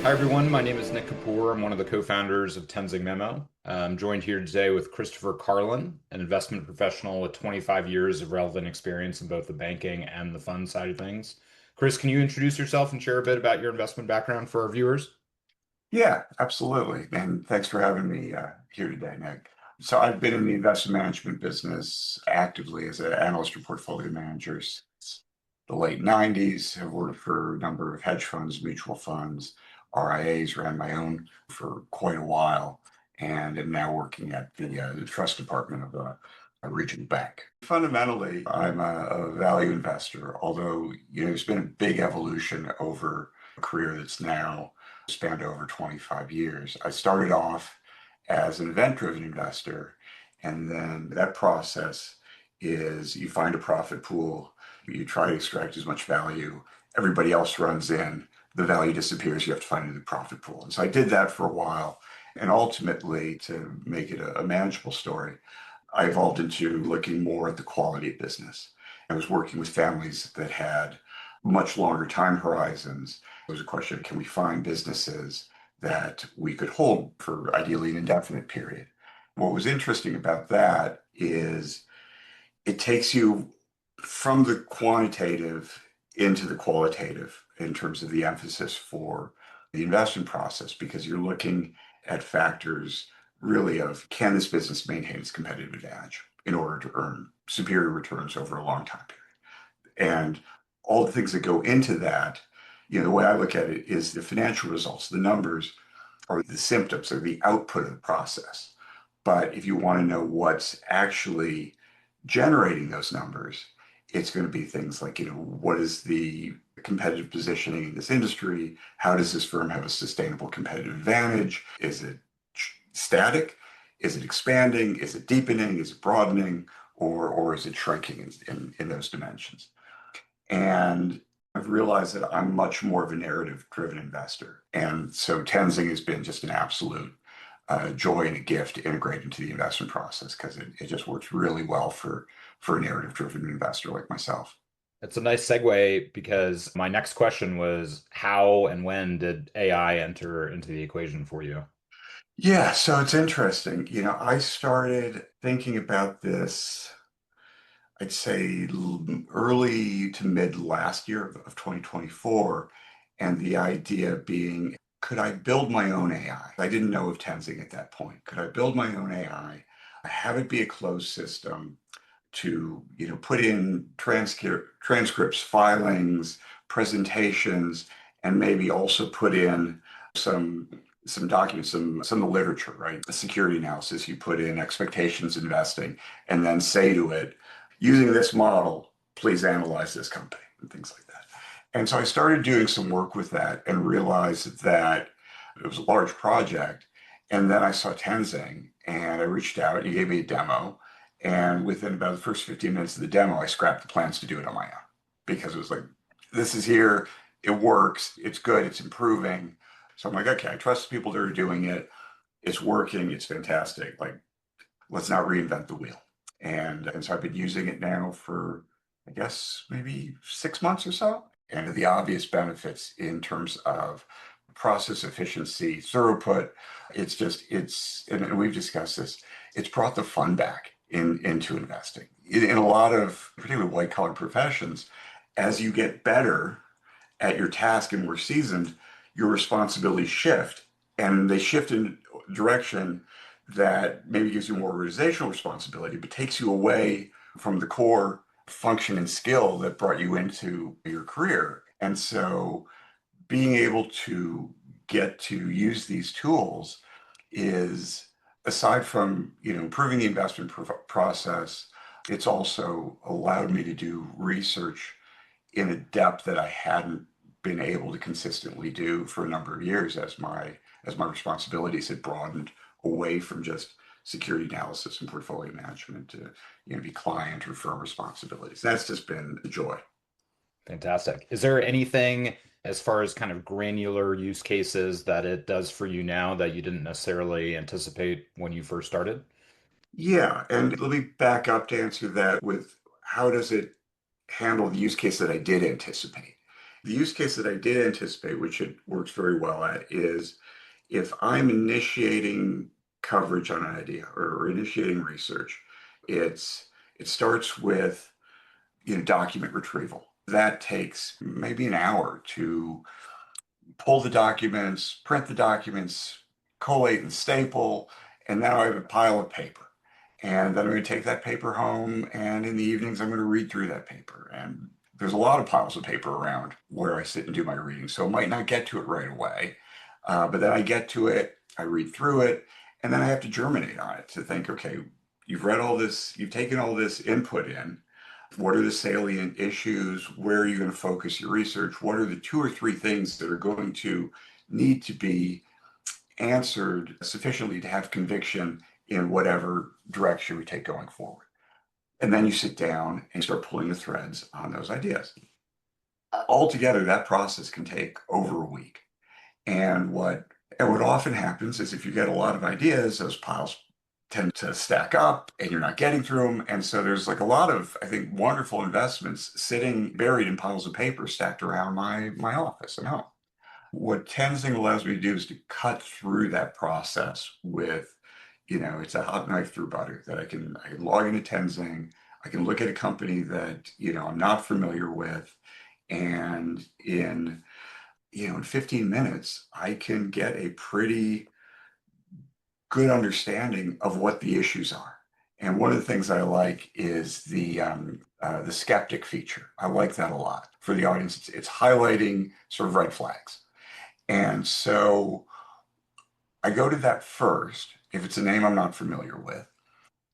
Hi, everyone. My name is Nick Kapoor. I'm one of the co-founders of Tenzing MEMO. I'm joined here today with Christopher Karlin, an investment professional with 25 years of relevant experience in both the banking and the fund side of things. Chris, can you introduce yourself and share a bit about your investment background for our viewers? Yeah, absolutely. And thanks for having me here today, Nick. So I've been in the investment management business actively as an analyst or portfolio manager since the late 90s. I've worked for a number of hedge funds, mutual funds, RIAs, ran my own for quite a while, and am now working at the trust department of a regional bank. Fundamentally, I'm a value investor, although there's been a big evolution over a career that's now spanned over 25 years. I started off as an event-driven investor, and then that process is you find a profit pool, you try to extract as much value, everybody else runs in, the value disappears, you have to find a new profit pool. And so I did that for a while, and ultimately, to make it a manageable story, I evolved into looking more at the quality of business. I was working with families that had much longer time horizons. It was a question, can we find businesses that we could hold for ideally an indefinite period? What was interesting about that is it takes you from the quantitative into the qualitative in terms of the emphasis for the investment process, because you're looking at factors really of, can this business maintain its competitive advantage in order to earn superior returns over a long time period? And all the things that go into that, the way I look at it is the financial results, the numbers are the symptoms or the output of the process. But if you want to know what's actually generating those numbers, it's going to be things like, what is the competitive positioning in this industry? How does this firm have a sustainable competitive advantage? Is it static? Is it expanding? Is it deepening? Is it broadening? Or is it shrinking in those dimensions? And I've realized that I'm much more of a narrative-driven investor. And so Tenzing has been just an absolute joy and a gift to integrate into the investment process, because it just works really well for a narrative-driven investor like myself. It's a nice segue because my next question was how and when did AI enter into the equation for you? Yeah, so it's interesting. I started thinking about this, I'd say early to mid last year of 2024. And the idea being, could I build my own AI? I didn't know of Tenzing at that point. Could I build my own AI, have it be a closed system to, put in transcripts, filings, presentations, and maybe also put in some documents, some of the literature, right? The security analysis, you put in expectations investing, and then say to it, using this model, please analyze this company and things like that. And so I started doing some work with that and realized that it was a large project. And then I saw Tenzing and I reached out and he gave me a demo. And within about the first 15 minutes of the demo, I scrapped the plans to do it on my own, because it was like, this is here, it works, it's good, it's improving. So I'm like, okay, I trust the people that are doing it. It's working, it's fantastic. Like, let's not reinvent the wheel. And so I've been using it now for, I guess, maybe 6 months or so. And the obvious benefits in terms of process efficiency, throughput, and we've discussed this, it's brought the fun back into investing. In a lot of, particularly white collar professions, as you get better at your task and more seasoned, your responsibilities shift, and they shift in a direction that maybe gives you more organizational responsibility, but takes you away from the core function and skill that brought you into your career. And so being able to get to use these tools is, aside from improving the investment process, it's also allowed me to do research in a depth that I hadn't been able to consistently do for a number of years, as my responsibilities had broadened away from just security analysis and portfolio management to be client or firm responsibilities. That's just been a joy. Fantastic. Is there anything as far as kind of granular use cases that it does for you now that you didn't necessarily anticipate when you first started? Yeah, and let me back up to answer that with, how does it handle the use case that I did anticipate? The use case that I did anticipate, which it works very well at, is if I'm initiating coverage on an idea or initiating research, it's it starts with document retrieval. That takes maybe an hour to pull the documents, print the documents, collate and staple, and now I have a pile of paper. And then I'm going to take that paper home, and in the evenings, I'm going to read through that paper. And there's a lot of piles of paper around where I sit and do my reading, so I might not get to it right away. But then I get to it, I read through it, and then I have to germinate on it to think, okay, you've read all this, you've taken all this input in. What are the salient issues? Where are you going to focus your research? What are the two or three things that are going to need to be answered sufficiently to have conviction in whatever direction we take going forward? And then you sit down and start pulling the threads on those ideas. Altogether, that process can take over a week. And what often happens is if you get a lot of ideas, those piles tend to stack up and you're not getting through them. And so there's like a lot of, I think, wonderful investments sitting buried in piles of paper stacked around my office at home. What Tenzing allows me to do is to cut through that process with, it's a hot knife through butter that I can log into Tenzing. I can look at a company that, I'm not familiar with. And in 15 minutes, I can get a pretty good understanding of what the issues are. And one of the things I like is the skeptic feature. I like that a lot for the audience. It's highlighting sort of red flags. And so I go to that first if it's a name I'm not familiar with.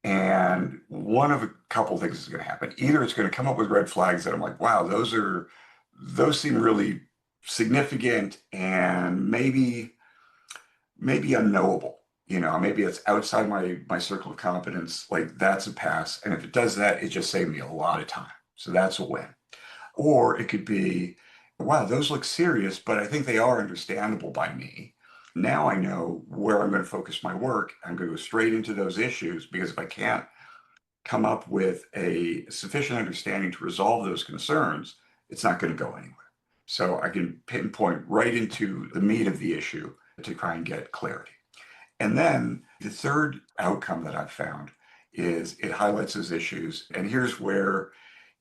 And one of a couple things is going to happen. Either it's going to come up with red flags that I'm like, wow, those seem really significant and maybe unknowable. Maybe it's outside my circle of competence. Like that's a pass. And if it does that, it just saved me a lot of time. So that's a win. Or it could be, wow, those look serious, but I think they are understandable by me. Now I know where I'm going to focus my work. I'm going to go straight into those issues because if I can't come up with a sufficient understanding to resolve those concerns, it's not going to go anywhere. So I can pinpoint right into the meat of the issue to try and get clarity. And then the third outcome that I've found is it highlights those issues. And here's where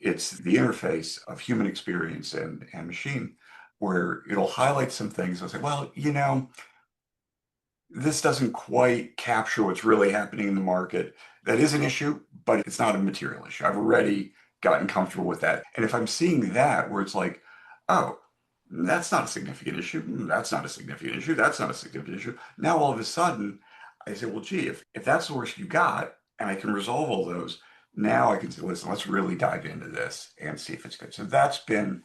it's the interface of human experience and machine, where it'll highlight some things. I'll say, well, this doesn't quite capture what's really happening in the market. That is an issue, but it's not a material issue. I've already gotten comfortable with that. And if I'm seeing that where it's like, oh, that's not a significant issue. That's not a significant issue. That's not a significant issue. Now all of a sudden, I say, well, gee, if that's the worst you got, and I can resolve all those, now I can say, listen, let's really dive into this and see if it's good. So that's been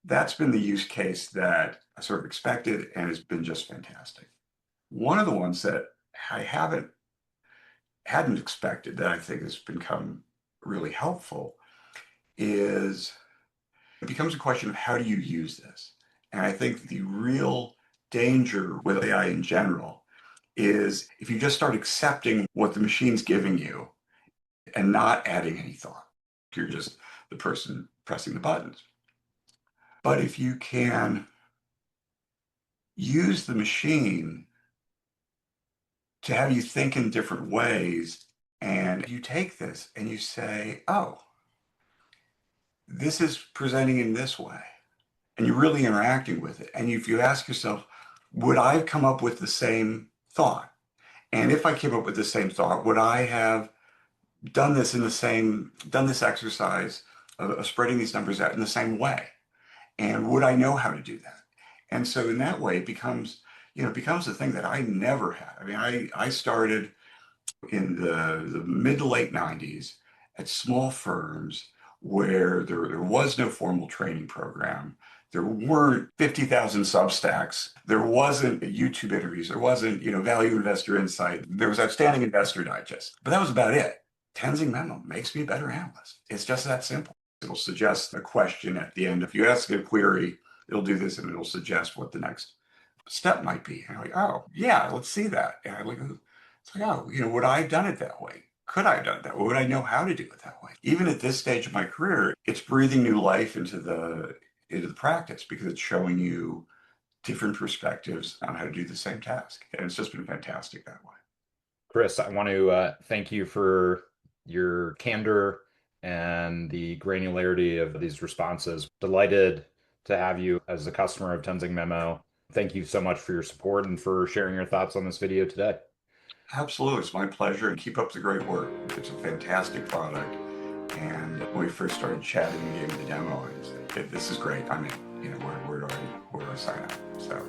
the use case that I sort of expected and has been just fantastic. One of the ones that I hadn't expected that I think has become really helpful is it becomes a question of how do you use this? And I think the real danger with AI in general is if you just start accepting what the machine's giving you and not adding any thought, you're just the person pressing the buttons. But if you can use the machine to have you think in different ways, and you take this and you say, oh, this is presenting in this way, and you're really interacting with it. And if you ask yourself, would I come up with the same thought? And if I came up with the same thought, would I have done this exercise of spreading these numbers out in the same way? And would I know how to do that? And so in that way, it becomes a thing that I never had. I mean, I started in the mid to late 90s at small firms where there was no formal training program. There weren't 50,000 Substacks. There wasn't YouTube interviews. There wasn't, Value Investor Insight. There was Outstanding Investor Digest. But that was about it. Tenzing MEMO makes me a better analyst. It's just that simple. It'll suggest a question at the end. If you ask a query, it'll do this and it'll suggest what the next step might be. And I'm like, oh, yeah, let's see that. And it's like, oh, would I have done it that way? Could I have done it that way? Would I know how to do it that way? Even at this stage of my career, it's breathing new life into into the practice because it's showing you different perspectives on how to do the same task. And it's just been fantastic that way. Chris, I want to thank you for your candor and the granularity of these responses. Delighted to have you as a customer of Tenzing Memo. Thank you so much for your support and for sharing your thoughts on this video today. Absolutely. It's my pleasure. And keep up the great work. It's a fantastic product. And when we first started chatting and gave me the demo, I said, this is great. I'm in. Where do I sign up? So